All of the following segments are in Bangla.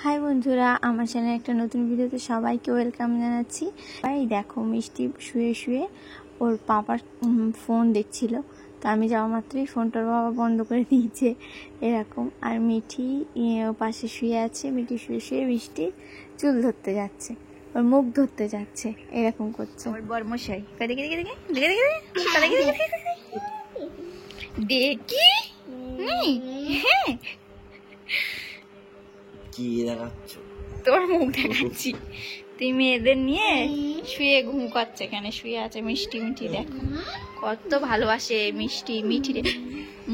হাই বন্ধুরা, আমার চ্যানেলে একটা নতুন ভিডিওতে সবাইকে ওয়েলকাম জানাচ্ছি। এই দেখো, মিষ্টি শুয়ে শুয়ে ওর পাপার ফোন দেখছিল। তো আমি যাওয়া মাত্রই ফোনটার বাবা বন্ধ করে দিয়েছে এরকম। আর মিঠি পাশে শুয়ে আছে। মিঠি শুয়ে শুয়ে মিষ্টি চুল ধরতে যাচ্ছে, ওর মুখ ধরতে যাচ্ছে, এরকম করছে। ওর বর্মশাই দেখি হ্যাঁ কি দেখাচ্ছ? তোর মুখ দেখাচ্ছি। তুই মেয়েদের নিয়ে শুয়ে ঘুম করছে, এখানে শুয়ে আছে। মিষ্টি মিঠি দেখো কত ভালোবাসে মিষ্টি মিঠি রে।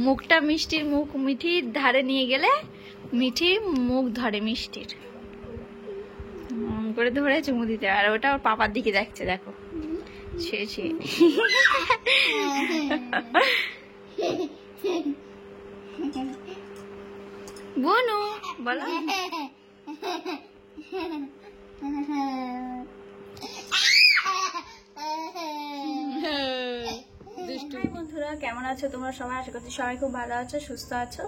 মুখটা মিষ্টির মুখ মিঠির ধারে নিয়ে গেলে মিঠি মুখ ধরে মিষ্টির করে ধরে চুমু দিতে। আর ওটা ওর পাপার দিকে দেখছে, দেখো শুয়ে শুয়ে। বনু বলো। বন্ধুরা কেমন আছো তোমরা সবাই? আশা করছি সবাই খুব ভালো আছো, সুস্থ আছো।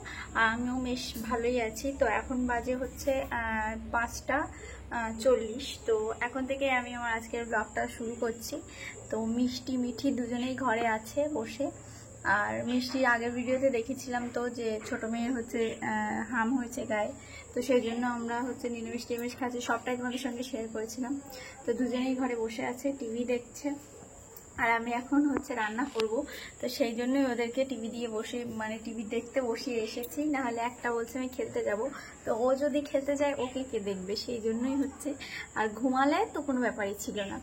আমিও বেশ ভালোই আছি। তো এখন বাজে হচ্ছে 5টা 40। তো এখন থেকে আমি আমার আজকের ব্লগটা শুরু করছি। তো মিষ্টি মিঠি দুজনেই ঘরে আছে বসে। আর মিষ্টির আগের ভিডিওতে দেখেছিলাম তো যে ছোট মেয়ে হচ্ছে হাম হয়েছে গায়ে। তো সেই জন্য আমরা হচ্ছে নিরামিষ টিরামিষ খাচ্ছি, সবটাই তোমাদের সঙ্গে শেয়ার করেছিলাম। তো দুজনেই ঘরে বসে আছে, টিভি দেখছে। আর আমি এখন হচ্ছে রান্না করব। তো সেই জন্যই ওদেরকে টিভি দিয়ে বসে টিভি দেখতে বসিয়ে এসেছি। নাহলে একটা বলছে আমি খেলতে যাব। তো ও যদি খেলতে যায় ওকে কে দেখবে, সেই জন্যই হচ্ছে। আর ঘুমালে তো কোনো ব্যাপারই ছিল না।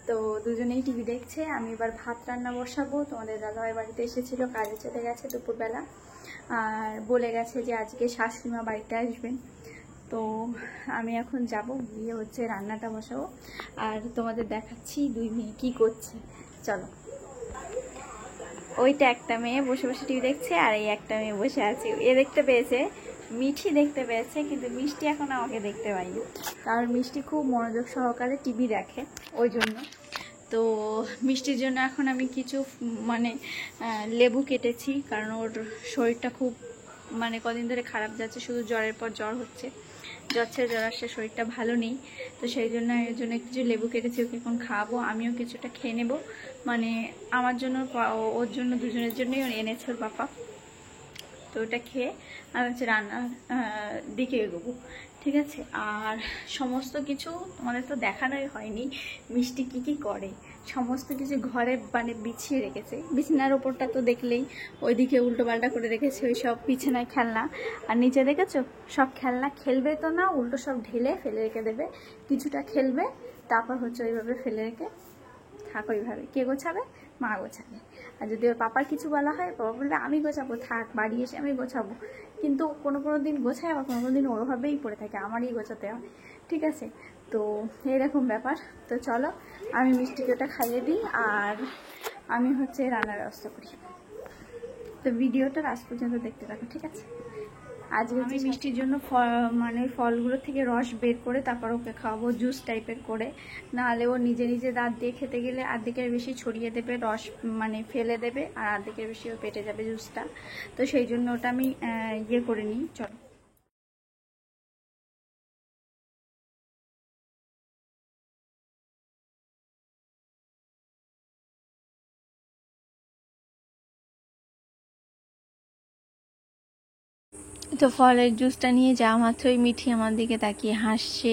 তো দুজনেই টিভি দেখছে। আমি এবার ভাত রান্না বসাবো। তোমাদের দাদাভাই বাড়িতে এসেছিল, কাজে চলে গেছে দুপুরবেলা। আর বলে গেছে যে আজকে শাশুড়িমা বাড়িতে আসবেন। তো আমি এখন যাব, গিয়ে হচ্ছে রান্নাটা বসাবো। আর তোমাদের দেখাচ্ছি দুই মেয়ে কী করছে, চলো। ওইটা একটা মেয়ে বসে বসে টিভি দেখছে, আর এই একটা মেয়ে বসে আছে। এ দেখতে পেয়েছে, মিঠি দেখতে পেয়েছে, কিন্তু মিষ্টি এখন আমাকে দেখতে পাইনি। কারণ মিষ্টি খুব মনোযোগ সহকারে টিভি দেখে, ওই জন্য। তো মিষ্টির জন্য এখন আমি কিছু লেবু কেটেছি, কারণ ওর শরীরটা খুব কদিন ধরে খারাপ যাচ্ছে, শুধু জ্বরের পর জ্বর হচ্ছে, জ্বর ছেড়ে জ্বর আসছে, শরীরটা ভালো নেই। তো সেই জন্য এর জন্য কিছু লেবু কেটেছি, ওকে এখন খাওয়াবো। আমিও কিছুটা খেয়ে নেবো, আমার জন্য ওর জন্য, দুজনের জন্যই এনেছে ওর বাবা। তো ওটা খেয়ে আমি হচ্ছে রান্নার দিকে এগোবো, ঠিক আছে। আর সমস্ত কিছু তোমাদের তো দেখানোই হয়নি, মিষ্টি কি কি করে সমস্ত কিছু ঘরে বিছিয়ে রেখেছে। বিছানার ওপরটা তো দেখলেই, ওইদিকে উল্টো পাল্টা করে রেখেছে ওই সব বিছানায় খেলনা। আর নিচে দেখেছো সব খেলনা, খেলবে তো না, উল্টো সব ঢেলে ফেলে রেখে দেবে। কিছুটা খেলবে, তারপর হচ্ছে ওইভাবে ফেলে রেখে থাক। ওইভাবে কে গোছাবে? মা গোছাবে। আর যদি ওর পাপার কিছু বলা হয়, বাবা বলবে আমি গোছাবো, থাক বাড়ি এসে আমি গোছাবো। কিন্তু কোনো দিন গোছায়, আবার কোনো দিন ওরভাবেই পড়ে থাকে, আমারই গোছাতে হয়, ঠিক আছে। তো এরকম ব্যাপার। তো চলো আমি মিষ্টিকে ওটা খাইয়ে দিই, আর আমি হচ্ছে রান্নার ব্যবস্থা করি। তো ভিডিওটা লাস্ট পর্যন্ত দেখতে থাকো, ঠিক আছে। আজকে আমি মিষ্টির জন্য ফলগুলো থেকে রস বের করে তারপর ওকে খাওয়াবো, জুস টাইপের করে। নাহলে ও নিজে নিজে দাঁত দিয়ে খেতে গেলে আর্ধেকের বেশি ছড়িয়ে দেবে রস, ফেলে দেবে, আর আর্ধেকের বেশি ও পেটে যাবে জুসটা। তো সেই জন্য ওটা আমি ইয়ে করে নিই, চলো। তো ফলের জুসটা নিয়ে যাওয়া মাত্রই মিঠি আমার দিকে তাকিয়ে হাসছে,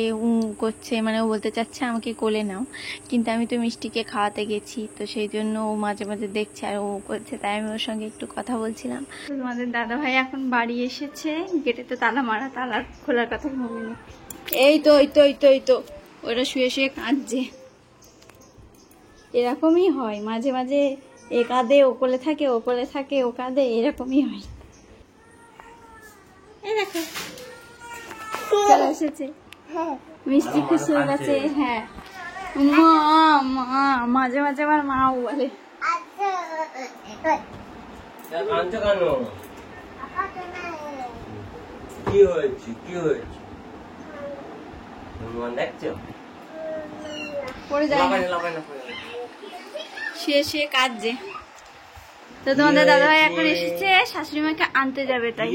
করছে, ও বলতে চাচ্ছে আমাকে কোলে নাও। কিন্তু আমি তো মিষ্টিকে খাওয়াতে গেছি, তো সেই জন্য ও মাঝে মাঝে দেখছে আর ও করছে, তাই আমি ওর সঙ্গে একটু কথা বলছিলাম। তো তোমাদের দাদাভাই এখন বাড়ি এসেছে, গেটে তো তালা মারা, তালা খোলার কথা ভাবিনি। এই তো ওরা শুয়ে শুয়ে কাঁদছে। এরকমই হয় মাঝে মাঝে, এ কাঁদে ও কোলে থাকে, ও কোলে থাকে ও কাঁদে, এরকমই হয়। দেখো চলে এসেছে, মিষ্টি খুশি হয়ে গেছে। হ্যাঁ মা মাঝে মাঝে আমার মাও বলে। কি হয়েছে দেখছো? শুয়ে কাঁদছে। তো তোমাদের দাদাভাই এখন এসেছে, শাশুড়ি মাকে আনতে যাবে, তাই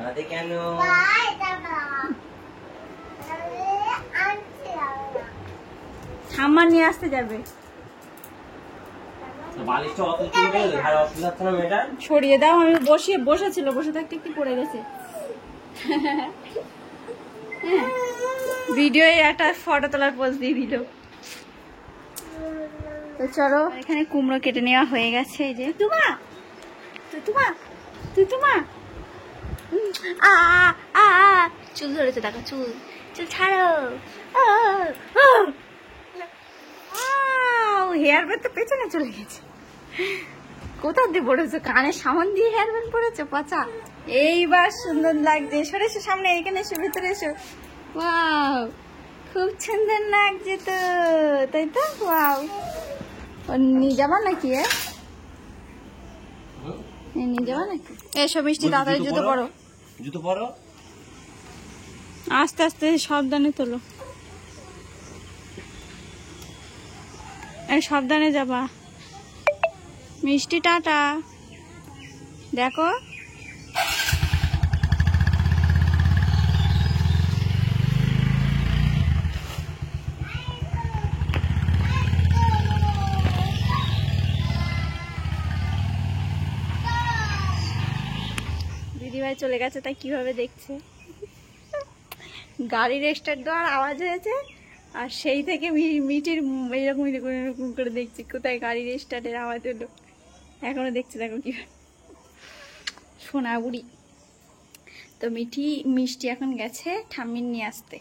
আরে কেন? ঠাম্মা নিয়ে আসতে যাবে। বালিশটা অত চুল গেলে আর অসুবিধা হচ্ছে না মেয়েটার? সরিয়ে দাও, আমি বসেছিল, বসে থাকতে কি পড়ে গেছে। ভিডিও একটা ফটো তোলার পোজ দিয়ে দিল। তো চলো, এখানে কুমড়ো কেটে নেওয়া হয়ে গেছে। এই যে তুমা আ আ আ চুল ধরেছে, দেখো চুল ছাড়ো। হেয়ার ব্যান্ড তো পেছনে চলে গেছে। কোথা দিয়ে পড়েছো? কানের সামন দিয়ে হেয়ার ব্যান্ড পড়েছো পচা। এইবার সুন্দর লাগছে। সরে এসো সামনে, এখানে এসো, ভিতরে এসো। ওয়াও, খুব সুন্দর লাগছে তো, তাই তো? ওয়াও, নিয়ে যাবা নাকি? নিয়ে যাবা নাকি? এসো মিষ্টি, তাড়াতাড়ি জুতো পরো। জুতো পরো। আস্তে আস্তে সাবধানে তোলো, সাবধানে যাবা। মিষ্টি টাটা। দেখো দিদিভাই চলে গেছে, তাই কিভাবে দেখছে। গাড়ির স্টার্ট দেওয়ার আওয়াজ হয়েছে, আর সেই থেকে মিটির এরকম এরকম করে দেখছি কোথায় গাড়ির স্টার্টের আওয়াজ হলো। এখনো দেখছি, দেখো কি সোনা বুড়ি। তো মিষ্টি এখন গেছে ঠাম্মির নিয়ে আসতে।